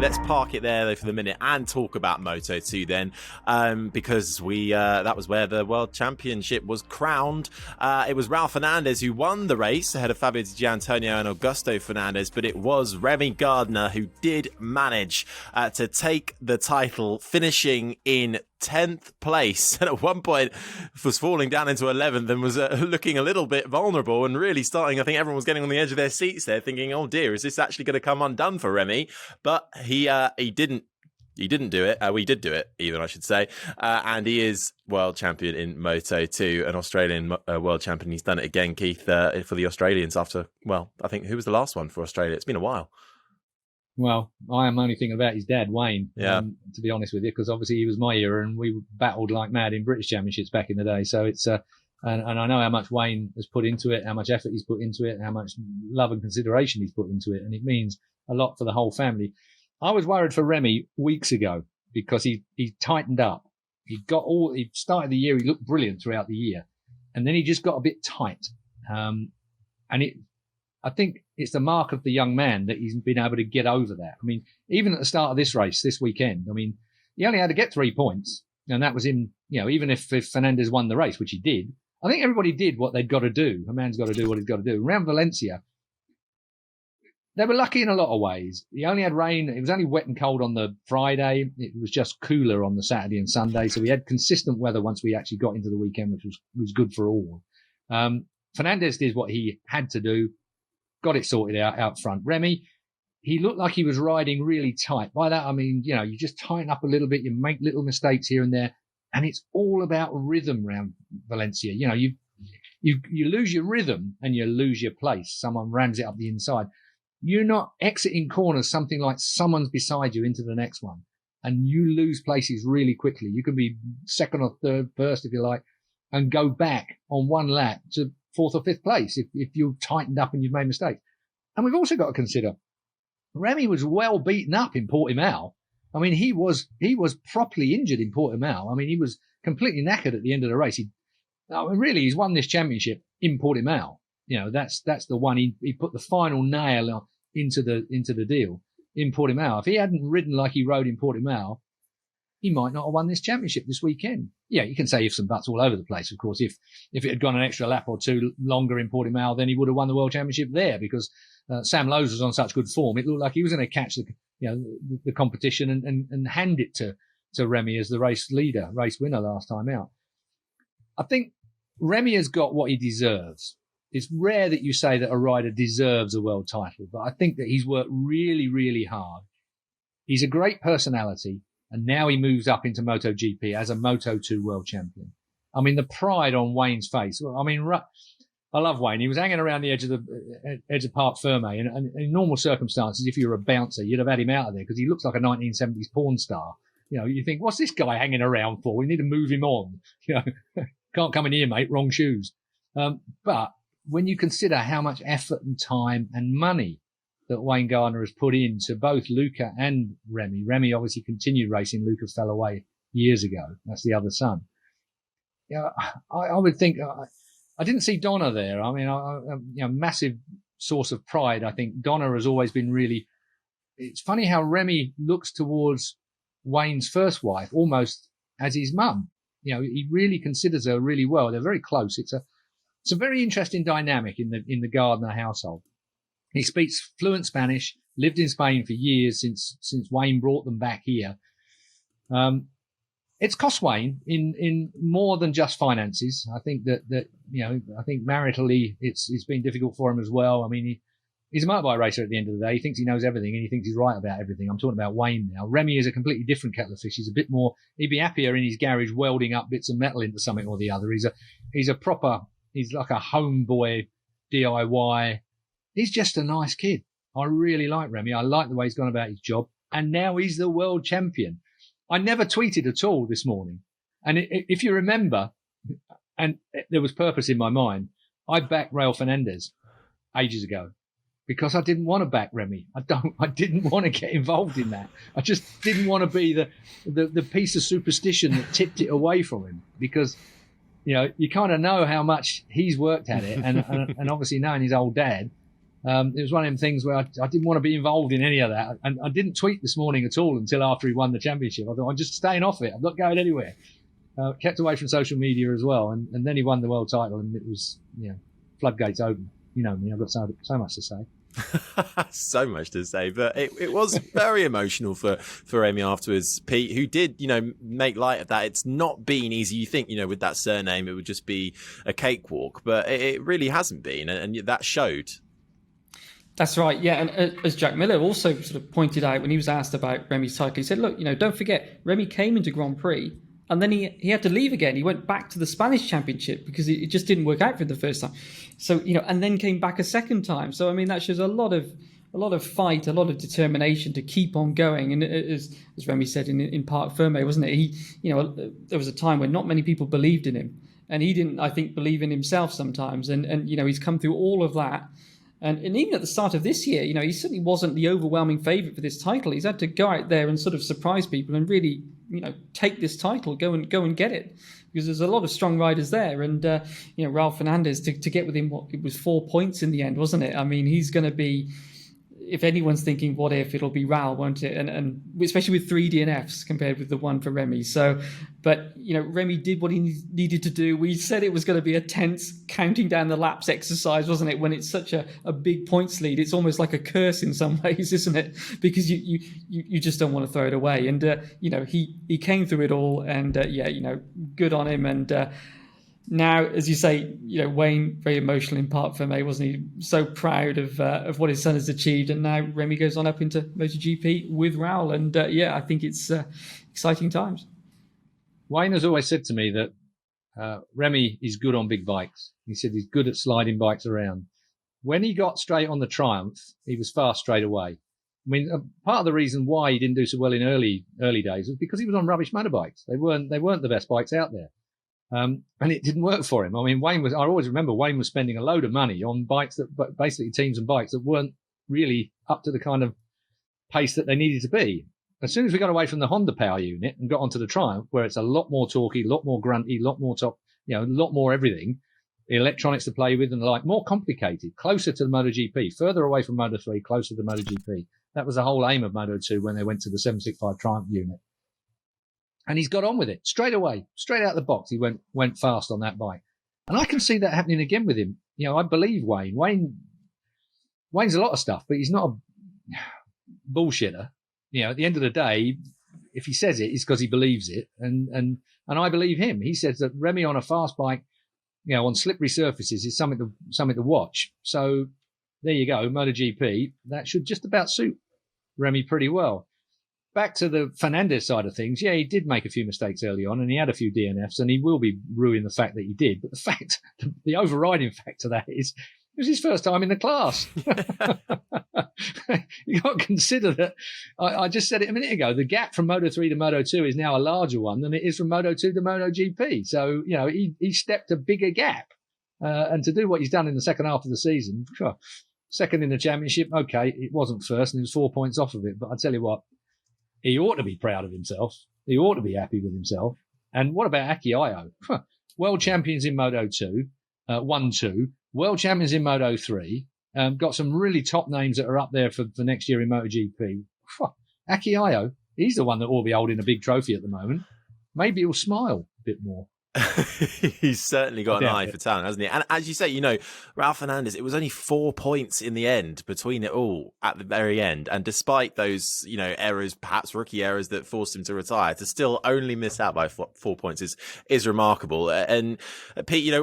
let's park it there though for the minute and talk about Moto2 then, because that was where the World Championship was crowned. It was Raul Fernandez who won the race ahead of Fabio Di Gianantonio and Augusto Fernandez, but it was Remy Gardner who did manage to take the title, finishing in 10th place, and at one point was falling down into 11th and was looking a little bit vulnerable and really starting, I think everyone was getting on the edge of their seats there thinking, oh dear, is this actually going to come undone for Remy? But he didn't do it. We did do it, even, I should say. And he is world champion in Moto2, an Australian world champion. He's done it again, Keith, for the Australians after, well, I think, who was the last one for Australia? It's been a while. Well, I am only thinking about his dad, Wayne, to be honest with you, because obviously he was my era and we battled like mad in British Championships back in the day. So it's, and I know how much Wayne has put into it, how much effort he's put into it, how much love and consideration he's put into it. And it means a lot for the whole family. I was worried for Remy weeks ago because he tightened up. He started the year, he looked brilliant throughout the year. And then he just got a bit tight. I think it's the mark of the young man that he's been able to get over that. I mean, even at the start of this race, this weekend, I mean, he only had to get 3 points. And that was him, even if Fernandez won the race, which he did, I think everybody did what they'd got to do. A man's got to do what he's got to do. Around Valencia, they were lucky in a lot of ways. He only had rain. It was only wet and cold on the Friday. It was just cooler on the Saturday and Sunday. So we had consistent weather once we actually got into the weekend, which was good for all. Fernandez did what he had to do. Got it sorted out front. Remy, he looked like he was riding really tight. By that, I mean, you just tighten up a little bit, you make little mistakes here and there, and it's all about rhythm around Valencia. You lose your rhythm and you lose your place. Someone rams it up the inside. You're not exiting corners, something like someone's beside you into the next one, and you lose places really quickly. You can be second or third, first, if you like, and go back on one lap to 4th or 5th place if you've tightened up and you've made mistakes. And we've also got to consider Remy was well beaten up in Portimao. I mean, he was properly injured in Portimao. I mean, he was completely knackered at the end of the race. He's won this championship in Portimao. That's the one he put the final nail into the deal in Portimao. If he hadn't ridden like he rode in Portimao, he might not have won this championship this weekend. Yeah, you can say ifs and buts all over the place. Of course, if it had gone an extra lap or two longer in Portimao, then he would have won the world championship there because Sam Lowes was on such good form. It looked like he was going to catch the competition and hand it to Remy as the race winner last time out. I think Remy has got what he deserves. It's rare that you say that a rider deserves a world title, but I think that he's worked really, really hard. He's a great personality. And now he moves up into MotoGP as a Moto2 world champion. I mean, the pride on Wayne's face. I mean, I love Wayne. He was hanging around the edge of Parc Ferme. And in normal circumstances, if you were a bouncer, you'd have had him out of there because he looks like a 1970s porn star. You think, what's this guy hanging around for? We need to move him on. Can't come in here, mate. Wrong shoes. But when you consider how much effort and time and money that Wayne Gardner has put into both Luca and Remy. Remy obviously continued racing. Luca fell away years ago. That's the other son. I would think I didn't see Donna there. I mean, massive source of pride. I think Donna has always been really. It's funny how Remy looks towards Wayne's first wife almost as his mum. He really considers her really well. They're very close. It's a very interesting dynamic in the Gardner household. He speaks fluent Spanish, lived in Spain for years since Wayne brought them back here. It's cost Wayne in more than just finances. I think that I think maritally it's been difficult for him as well. I mean, he's a motorbike racer at the end of the day. He thinks he knows everything and he thinks he's right about everything. I'm talking about Wayne now. Remy is a completely different kettle of fish. He's a bit more. He'd be happier in his garage welding up bits of metal into something or the other. He's like a homeboy DIY. He's just a nice kid. I really like Remy. I like the way he's gone about his job. And now he's the world champion. I never tweeted at all this morning. And if you remember, and there was purpose in my mind, I backed Raul Fernandez ages ago because I didn't want to back Remy. I didn't want to get involved in that. I just didn't want to be the piece of superstition that tipped it away from him because, you kind of know how much he's worked at it. And obviously knowing his old dad, It was one of them things where I didn't want to be involved in any of that. And I didn't tweet this morning at all until after he won the championship. I thought, I'm just staying off it. I'm not going anywhere. Kept away from social media as well. And then he won the world title, and it was, floodgates open. You know me, I've got so much to say. So much to say, but it was very emotional for Remy afterwards, Pete, who did, make light of that. It's not been easy. You think, with that surname, it would just be a cakewalk, but it really hasn't been, and that showed. That's right, yeah. And as Jack Miller also sort of pointed out when he was asked about Remy's title, he said, look, don't forget, Remy came into Grand Prix, and then he had to leave again. He went back to the Spanish Championship because it just didn't work out for the first time. So, and then came back a second time. So, I mean, that shows a lot of fight, a lot of determination to keep on going. And as Remy said in Parc Ferme, wasn't it? There was a time when not many people believed in him. And he didn't, I think, believe in himself sometimes. And he's come through all of that. And even at the start of this year, he certainly wasn't the overwhelming favourite for this title. He's had to go out there and sort of surprise people and really, take this title, go and get it, because there's a lot of strong riders there. And Raul Fernandez to get with him, it was 4 points in the end, wasn't it? I mean, he's going to be, if anyone's thinking what if, it'll be Raul, won't it? And especially with 3 DNFs compared with the one for Remy. So, but Remy did what he needed to do. We said it was going to be a tense counting down the laps exercise, wasn't it? When it's such a big points lead, it's almost like a curse in some ways, isn't it? Because you just don't want to throw it away. And he came through it all, and good on him. And now, as you say, Wayne, very emotional in Parc Ferme, wasn't he? So proud of what his son has achieved. And now Remy goes on up into MotoGP with Raul. And I think it's exciting times. Wayne has always said to me that Remy is good on big bikes. He said he's good at sliding bikes around. When he got straight on the Triumph, he was fast straight away. I mean, part of the reason why he didn't do so well in early days was because he was on rubbish motorbikes. They weren't the best bikes out there. And it didn't work for him. I mean, I always remember Wayne was spending a load of money on bikes basically teams and bikes that weren't really up to the kind of pace that they needed to be. As soon as we got away from the Honda power unit and got onto the Triumph, where it's a lot more torquey, a lot more grunty, a lot more top, a lot more everything, the electronics to play with and the like, more complicated, closer to the MotoGP, further away from Moto3, closer to MotoGP. That was the whole aim of Moto2 when they went to the 765 Triumph unit. And he's got on with it straight away, straight out the box. He went fast on that bike. And I can see that happening again with him. I believe Wayne. Wayne's a lot of stuff, but he's not a bullshitter. At the end of the day, if he says it, it's because he believes it. And I believe him. He says that Remy on a fast bike, on slippery surfaces is something to watch. So there you go, MotoGP. That should just about suit Remy pretty well. Back to the Fernandez side of things, he did make a few mistakes early on, and he had a few DNFs, and he will be ruining the fact that he did. But the overriding fact of that is, it was his first time in the class. You got to consider that. I just said it a minute ago. The gap from Moto3 to Moto2 is now a larger one than it is from Moto2 to MotoGP. So he stepped a bigger gap, and to do what he's done in the second half of the season, second in the championship. Okay, it wasn't first, and he was 4 points off of it. But I tell you what. He ought to be proud of himself. He ought to be happy with himself. And what about Aki Ayo? World champions in Moto2, won 2. World champions in Moto3. Got some really top names that are up there for next year in MotoGP. Aki Ayo, he's the one that ought to be holding a big trophy at the moment. Maybe he'll smile a bit more. He's certainly got an eye for talent, hasn't he? And as you say, Raul Fernandez, it was only 4 points in the end between it all at the very end. And despite those, errors, perhaps rookie errors that forced him to retire, to still only miss out by 4 points is remarkable. And Pete,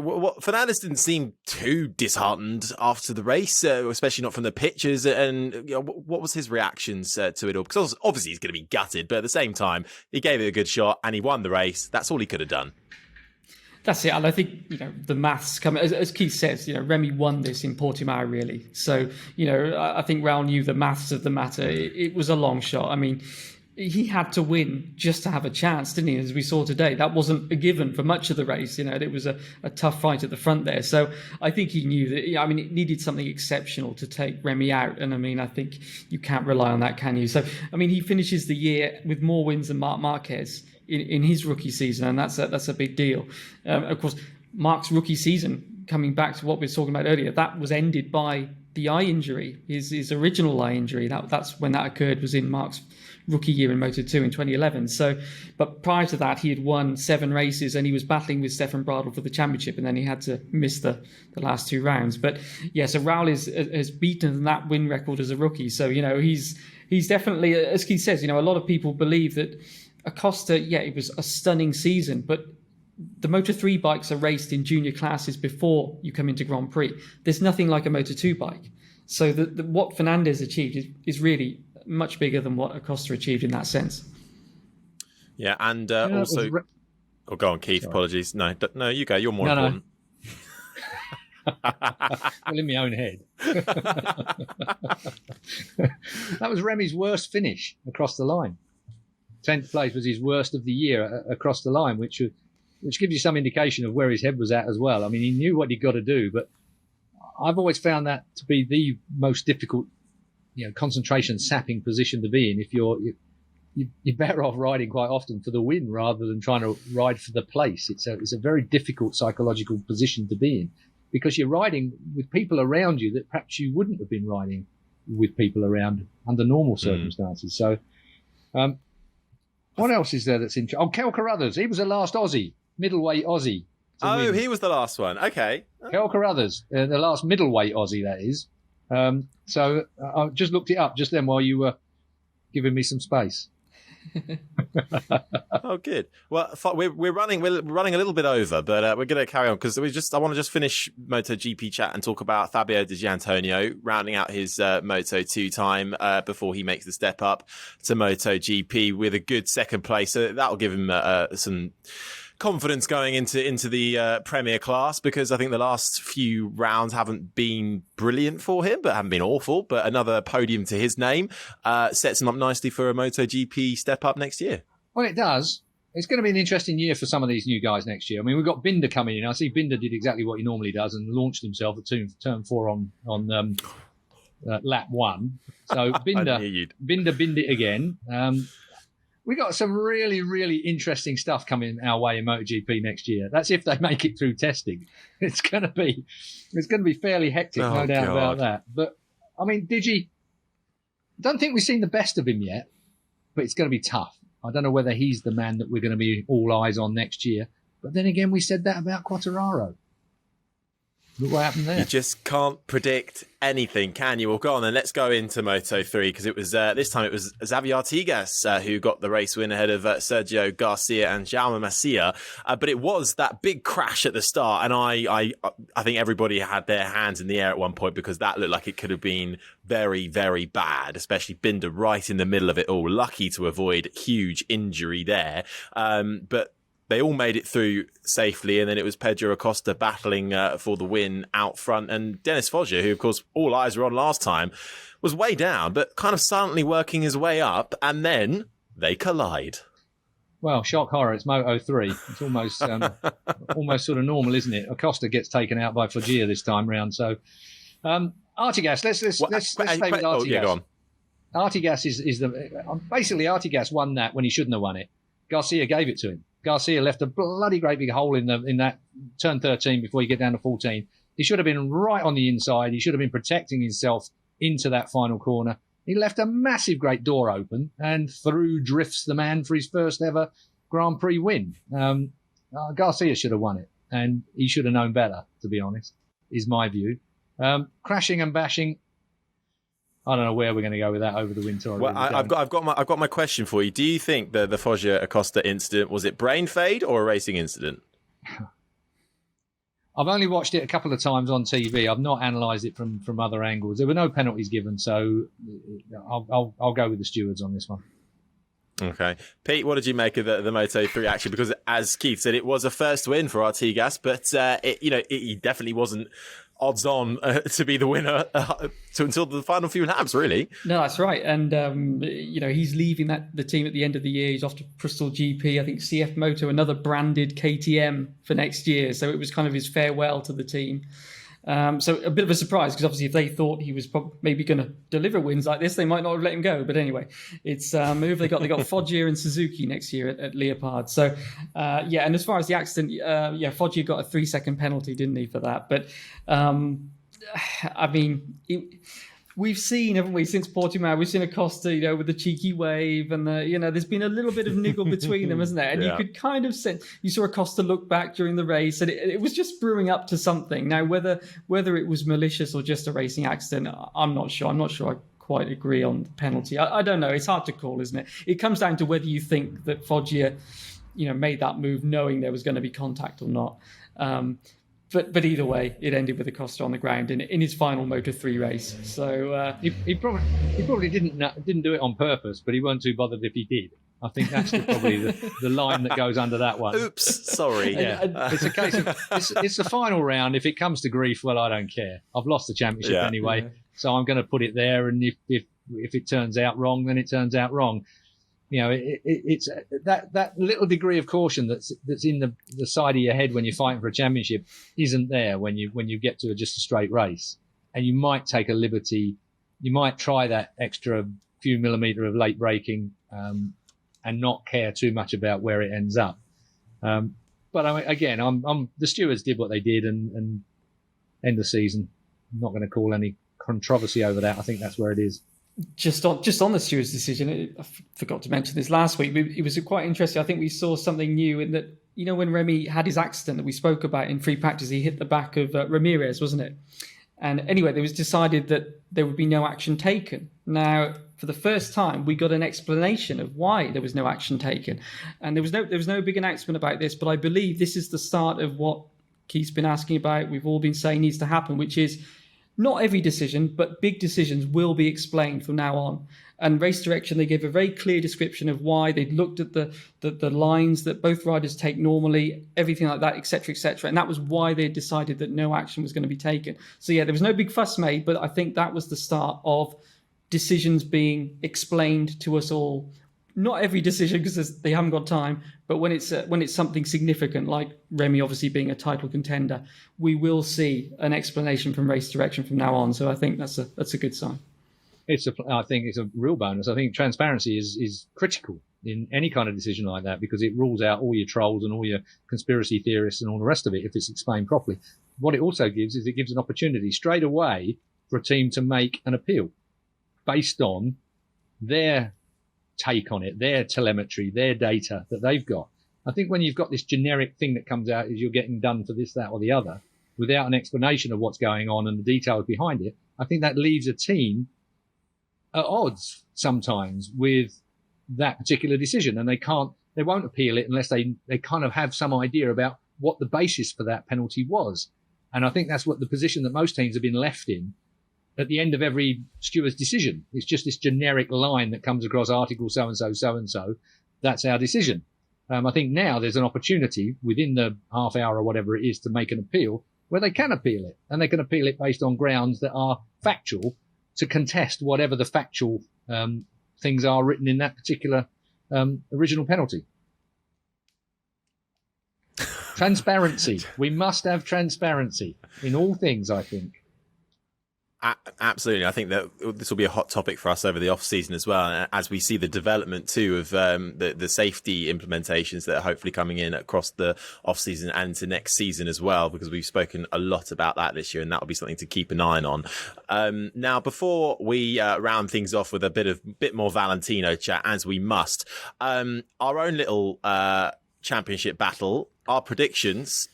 Fernandez didn't seem too disheartened after the race, especially not from the pictures. And what was his reactions to it all? Because obviously he's going to be gutted, but at the same time, he gave it a good shot and he won the race. That's all he could have done. That's it, and I think the maths come as Keith says. Remy won this in Portimao, really. So I think Raul knew the maths of the matter. It was a long shot. I mean, he had to win just to have a chance, didn't he? As we saw today, that wasn't a given for much of the race. It was a tough fight at the front there. So I think he knew that. I mean, it needed something exceptional to take Remy out, and I mean, I think you can't rely on that, can you? So I mean, he finishes the year with more wins than Marc Marquez in his rookie season, and that's a big deal. Of course, Marc's rookie season, coming back to what we were talking about earlier, that was ended by the eye injury, his original eye injury. That's when that occurred, was in Mark's rookie year in Moto2 in 2011. So, but prior to that, he had won 7 races and he was battling with Stefan Bradl for the championship, and then he had to miss the last 2 rounds. But yeah, so Raul has beaten that win record as a rookie. So, he's definitely, as Keith says, a lot of people believe that Acosta, it was a stunning season, but the Moto3 bikes are raced in junior classes before you come into Grand Prix. There's nothing like a Moto2 bike. So what Fernandez achieved is really much bigger than what Acosta achieved in that sense. Yeah, and also... go on, Keith. Sorry. Apologies. No, you go. You're more important. Well, in my own head. That was Remy's worst finish across the line. 10th place was his worst of the year across the line, which gives you some indication of where his head was at as well. I mean, he knew what he'd got to do, but I've always found that to be the most difficult, concentration sapping position to be in. If you're better off riding quite often for the win rather than trying to ride for the place. It's a very difficult psychological position to be in, because you're riding with people around you that perhaps you wouldn't have been riding with people around under normal circumstances. So, what else is there that's interesting? Oh, Kel Carruthers. He was the last Aussie, middleweight Aussie. Oh, he was the last one. Okay. Kel Carruthers, the last middleweight Aussie, that is. So I just looked it up just then while you were giving me some space. Oh, good. Well, we're running a little bit over, but we're going to carry on because I want to just finish MotoGP chat and talk about Fabio Di Giannantonio rounding out his Moto2 time before he makes the step up to MotoGP with a good second place. So that'll give him some confidence going into the Premier class, because I think the last few rounds haven't been brilliant for him, but haven't been awful. But another podium to his name sets him up nicely for a MotoGP step up next year. Well, it does. It's going to be an interesting year for some of these new guys next year. I mean, we've got Binder coming in. I see Binder did exactly what he normally does and launched himself at turn 4 on lap 1. So Binder it again. We got some really, really interesting stuff coming our way in MotoGP next year. That's if they make it through testing. It's going to be fairly hectic, no doubt about that. But I mean, Digi, don't think we've seen the best of him yet, but it's going to be tough. I don't know whether he's the man that we're going to be all eyes on next year. But then again, we said that about Quartararo. Look what happened there. You just can't predict anything, can you? Well, go on then. Let's go into Moto3, because it was this time it was Xavier Artigas who got the race win ahead of Sergio Garcia and Jaume Masia. But it was that big crash at the start, and I think everybody had their hands in the air at one point, because that looked like it could have been very, very bad, especially Binder right in the middle of it all. Lucky to avoid huge injury there. But they all made it through safely, and then it was Pedro Acosta battling for the win out front, and Dennis Foggia, who of course all eyes were on last time, was way down but kind of silently working his way up, and then they collide. Well, shock horror, it's Moto3. It's almost almost sort of normal, isn't it? Acosta gets taken out by Foggia this time round. So Artigas, let's stay with Artigas. Oh, yeah, go on. Artigas is basically Artigas won that when he shouldn't have won it. Garcia gave it to him. Garcia left a bloody great big hole in that turn 13 before you get down to 14. He should have been right on the inside. He should have been protecting himself into that final corner. He left a massive great door open, and through drifts the man for his first ever Grand Prix win. Garcia should have won it, and he should have known better, to be honest, is my view. Crashing and bashing, I don't know where we're going to go with that over the winter. Well, I've got my question for you. Do you think the Foggia Acosta incident, was it brain fade or a racing incident? I've only watched it a couple of times on TV. I've not analysed it from other angles. There were no penalties given, so I'll go with the stewards on this one. Okay, Pete, what did you make of the Moto3 action? Because as Keith said, it was a first win for Artigas, but he definitely wasn't odds on to be the winner until the final few laps, really. No, that's right. And, he's leaving the team at the end of the year. He's off to Bristol GP, I think CF Moto, another branded KTM for next year. So it was kind of his farewell to the team. So a bit of a surprise, because obviously if they thought he was maybe going to deliver wins like this, they might not have let him go. But anyway, it's a move. They got Foggia and Suzuki next year at Leopard. So and as far as the accident, Foggia got a 3-second penalty, didn't he, for that? But I mean, we've seen, haven't we, since Portimao, we've seen Acosta, with the cheeky wave, and there's been a little bit of niggle between them, hasn't there? And you could kind of sense, you saw Acosta look back during the race, and it was just brewing up to something. Now, whether it was malicious or just a racing accident, I'm not sure. I'm not sure I quite agree on the penalty. I don't know. It's hard to call, isn't it? It comes down to whether you think that Foggia, made that move knowing there was going to be contact or not. But either way, it ended with Acosta on the ground in his final Moto3 race. So he probably didn't do it on purpose, but he weren't too bothered if he did. I think that's probably the line that goes under that one. Oops, sorry. Yeah, it's a case of it's the final round. If it comes to grief, well, I don't care. I've lost the championship anyway, so I'm going to put it there. And if it turns out wrong, then it turns out wrong. It's that little degree of caution that's in the side of your head when you're fighting for a championship isn't there when you get to just a straight race, and you might take a liberty, you might try that extra few millimeter of late braking, and not care too much about where it ends up. But I mean, again, the stewards did what they did, and end of season. I'm not going to call any controversy over that. I think that's where it is. Just on the stewards' decision, I forgot to mention this last week. It was quite interesting. I think we saw something new in that, when Remy had his accident that we spoke about in free practice, he hit the back of Ramirez, wasn't it? And anyway, it was decided that there would be no action taken. Now, for the first time, we got an explanation of why there was no action taken. And there was no big announcement about this, but I believe this is the start of what Keith's been asking about, we've all been saying needs to happen, which is not every decision, but big decisions will be explained from now on. And Race Direction, they gave a very clear description of why. They'd looked at the lines that both riders take normally, everything like that, etc., etc. And that was why they decided that no action was going to be taken. So yeah, there was no big fuss made, but I think that was the start of decisions being explained to us all. Not every decision, because they haven't got time, but when it's something significant, like Remy obviously being a title contender, we will see an explanation from Race Direction from now on. So I think that's a good sign. I think it's a real bonus. I think transparency is critical in any kind of decision like that, because it rules out all your trolls and all your conspiracy theorists and all the rest of it if it's explained properly. What it also gives is it gives an opportunity straight away for a team to make an appeal based on their take on it, their telemetry, their data that they've got. I think when you've got this generic thing that comes out as you're getting done for this, that, or the other, without an explanation of what's going on and the details behind it, I think that leaves a team at odds sometimes with that particular decision, and they won't appeal it unless they kind of have some idea about what the basis for that penalty was. And I think that's what the position that most teams have been left in at the end of every steward's decision. It's just this generic line that comes across article so-and-so, so-and-so. That's our decision. I think now there's an opportunity within the half hour or whatever it is to make an appeal where they can appeal it, and they can appeal it based on grounds that are factual to contest whatever the factual things are written in that particular original penalty. Transparency. We must have transparency in all things, I think. Absolutely. I think that this will be a hot topic for us over the off season as well, as we see the development too of the safety implementations that are hopefully coming in across the off season and into next season as well, because we've spoken a lot about that this year, and that will be something to keep an eye on. Now, before we round things off with a bit more Valentino chat, as we must, our own little championship battle, our predictions.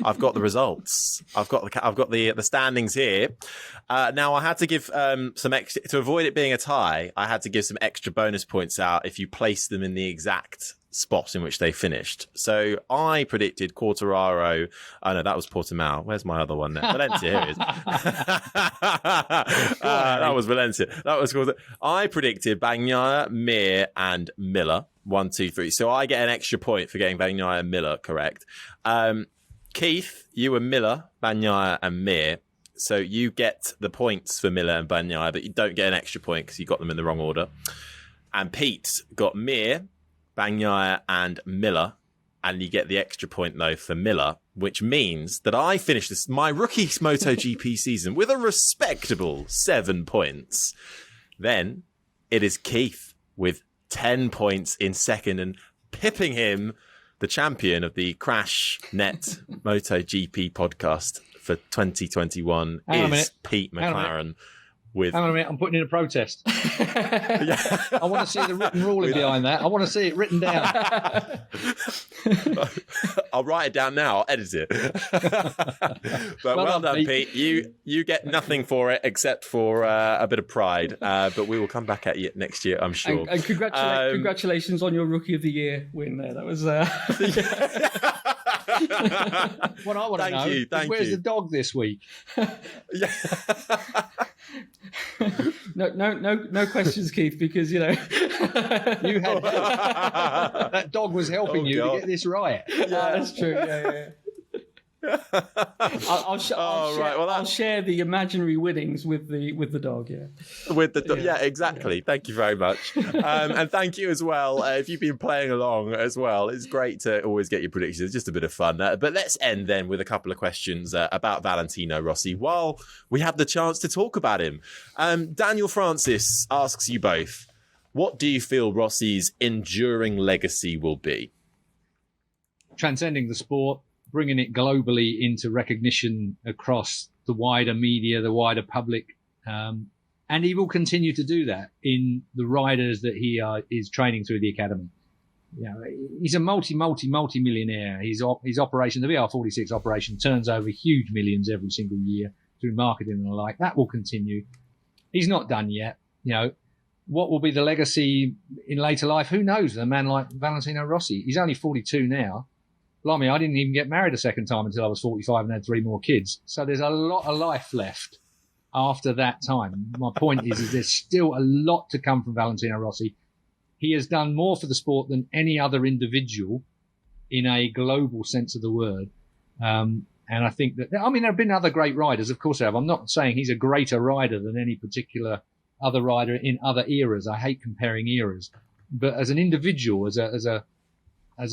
I've got the results. I've got the standings here. Now I had to give some extra, to avoid it being a tie. I had to give some extra bonus points out if you place them in the exact spot in which they finished. So I predicted Quartararo. Oh no, that was Portimao. Where's my other one now? Valencia. Here it is. That was Valencia. That was Quartararo. I predicted Bagnaia, Mir, and Miller. 1, 2, 3. So I get an extra point for getting Bagnaia and Miller correct. Keith, you were Miller, Bagnaia, and Mir. So you get the points for Miller and Bagnaia, but you don't get an extra point because you got them in the wrong order. And Pete got Mir, Bagnaia, and Miller. And you get the extra point, though, for Miller, which means that I finished my rookie MotoGP season with a respectable 7 points. Then it is Keith with 10 points in second and pipping him, the champion of the Crash Net MotoGP podcast, for 2021 is Pete McLaren. Hang on a minute, I'm putting in a protest. I want to see the written ruling behind that. I want to see it written down. I'll write it down now. I'll edit it. But well done, Pete. You get nothing for it except for a bit of pride. But we will come back at you next year, I'm sure. And congratulations on your Rookie of the Year win there. That was... What I want to know is where's the dog this week? No questions, Keith, because you had that dog was helping you to get this right. Yeah, that's true. Yeah. I'll share the imaginary winnings with the dog. Yeah, with the dog. Yeah, exactly. Yeah. Thank you very much, and thank you as well. If you've been playing along as well, it's great to always get your predictions. It's just a bit of fun. But let's end then with a couple of questions about Valentino Rossi while we have the chance to talk about him. Daniel Francis asks you both, what do you feel Rossi's enduring legacy will be? Transcending the sport, bringing it globally into recognition across the wider media, the wider public. And he will continue to do that in the riders that he is training through the academy. He's a multi-millionaire. His operation, the VR46 operation, turns over huge millions every single year through marketing and the like. That will continue. He's not done yet. What will be the legacy in later life? Who knows? A man like Valentino Rossi, he's only 42 now. Blimey, I didn't even get married a second time until I was 45 and had 3 more kids. So there's a lot of life left after that time. My point is there's still a lot to come from Valentino Rossi. He has done more for the sport than any other individual in a global sense of the word. And I think that, there have been other great riders. Of course there have. I'm not saying he's a greater rider than any particular other rider in other eras. I hate comparing eras. But as an individual, as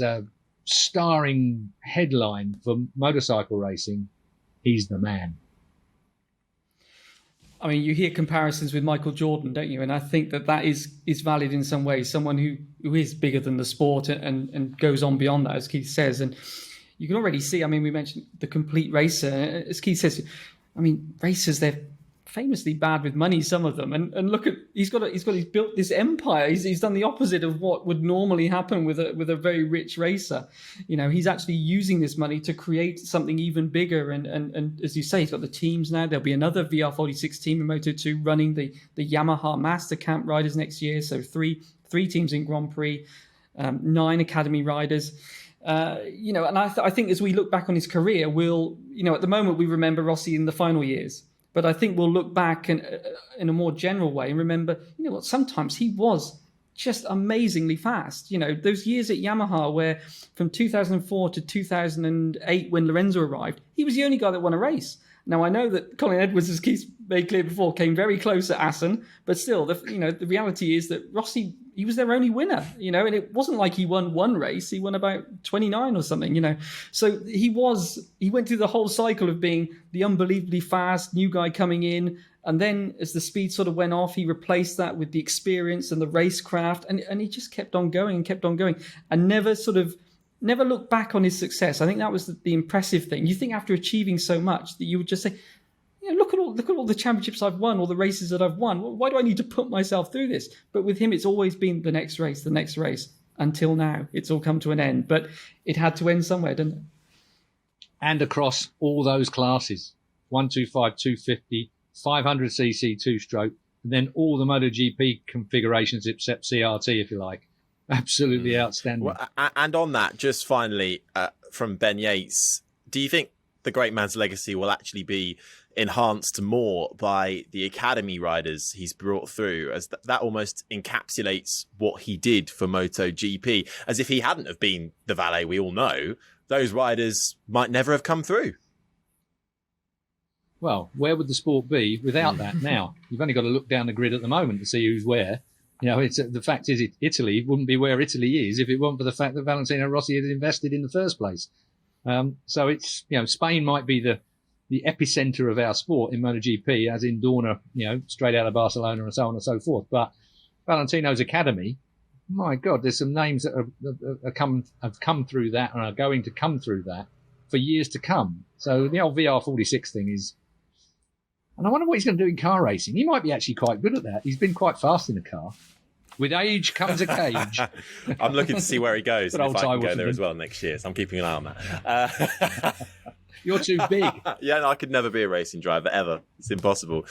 a starring headline for motorcycle racing, he's the man. I mean, you hear comparisons with Michael Jordan, don't you? And I think that is valid in some ways. Someone who is bigger than the sport and goes on beyond that, as Keith says. And you can already see, we mentioned the complete racer. As Keith says, racers, they're famously bad with money, some of them, and look at he's built this empire. He's done the opposite of what would normally happen with a very rich racer. He's actually using this money to create something even bigger. And as you say, he's got the teams now. There'll be another VR46 team in Moto2 running the Yamaha Master Camp riders next year. So three teams in Grand Prix, 9 academy riders. And I think as we look back on his career, we'll at the moment we remember Rossi in the final years. But I think we'll look back in a more general way and remember, sometimes he was just amazingly fast. Those years at Yamaha where from 2004 to 2008 when Lorenzo arrived, he was the only guy that won a race. Now, I know that Colin Edwards, as Keith made clear before, came very close at Assen, but still, the reality is that Rossi, he was their only winner, and it wasn't like he won one race, he won about 29 or something, So he went through the whole cycle of being the unbelievably fast new guy coming in, and then as the speed sort of went off, he replaced that with the experience and the racecraft, and he just kept on going, and never looked back on his success. I think that was the impressive thing. You think after achieving so much that you would just say, look at all the championships I've won, all the races that I've won. Why do I need to put myself through this? But with him, it's always been the next race, until now. It's all come to an end. But it had to end somewhere, didn't it? And across all those classes, 125, 250, 500cc two-stroke, and then all the MotoGP configurations except CRT, if you like. Absolutely outstanding. Well, and on that, just finally, from Ben Yates, do you think the great man's legacy will actually be enhanced more by the academy riders he's brought through, as that almost encapsulates what he did for MotoGP? As if he hadn't have been the valet we all know, those riders might never have come through. Well, where would the sport be without that now? You've only got to look down the grid at the moment to see who's where. The fact is, Italy wouldn't be where Italy is if it weren't for the fact that Valentino Rossi had invested in the first place. So it's, Spain might be the epicenter of our sport in MotoGP, as in Dorna, straight out of Barcelona and so on and so forth. But Valentino's academy, my God, there's some names that have come through that and are going to come through that for years to come. So the old VR46 thing is... And I wonder what he's going to do in car racing. He might be actually quite good at that. He's been quite fast in a car. With age comes a cage. I'm looking to see where he goes and if I can go there been. as well next year. So I'm keeping an eye on that. You're too big. Yeah, no, I could never be a racing driver, ever. It's impossible.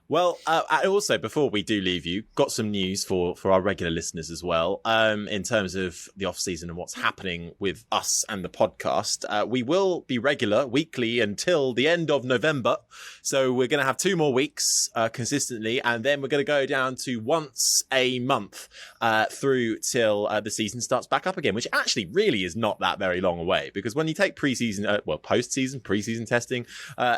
Well, also, before we do leave you, got some news for our regular listeners as well, in terms of the off-season and what's happening with us and the podcast. We will be regular weekly until the end of November. So we're going to have 2 more weeks consistently, and then we're going to go down to once a month through till the season starts back up again, which actually really is not that very long away, because when you take post-season, pre-season testing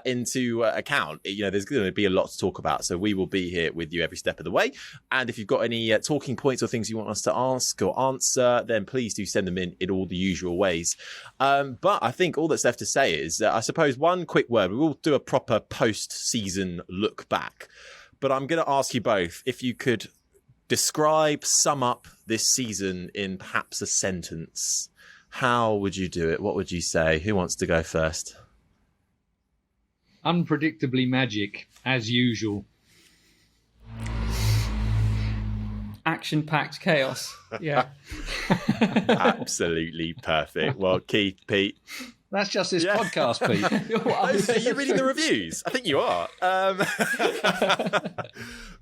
into account, there's going to be a lot to talk about. So we will be here with you every step of the way. And if you've got any talking points or things you want us to ask or answer, then please do send them in all the usual ways. But I think all that's left to say is, I suppose, one quick word. We will do a proper post-season look back. But I'm going to ask you both if you could sum up this season in perhaps a sentence. How would you do it? What would you say? Who wants to go first? Unpredictably magic, as usual. Action-packed chaos. Yeah. Absolutely perfect. Well, Keith, Pete. That's just this podcast, Pete. Are you reading the reviews? I think you are.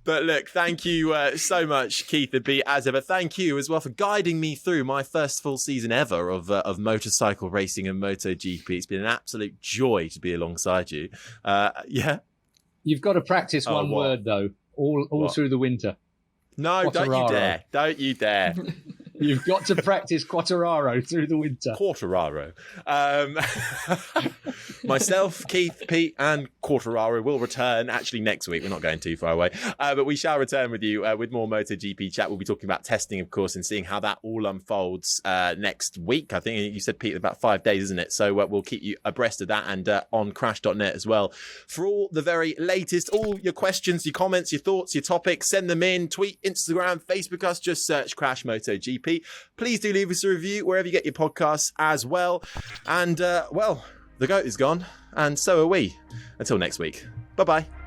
But look, thank you so much, Keith and Pete, as ever. Thank you as well for guiding me through my first full season ever of motorcycle racing and MotoGP. It's been an absolute joy to be alongside you. Yeah. You've got to practice one word, though, all through the winter. No, don't you dare. Don't you dare. You've got to practice Quattararo through the winter. Quartararo. Myself, Keith, Pete, and Quartararo will return actually next week. We're not going too far away. But we shall return with you with more MotoGP chat. We'll be talking about testing, of course, and seeing how that all unfolds next week. I think you said, Pete, about 5 days, isn't it? So we'll keep you abreast of that and on crash.net as well. For all the very latest, all your questions, your comments, your thoughts, your topics, send them in. Tweet, Instagram, Facebook us. Just search Crash MotoGP. Please do leave us a review wherever you get your podcasts as well. And, the GOAT is gone, and so are we. Until next week. Bye-bye.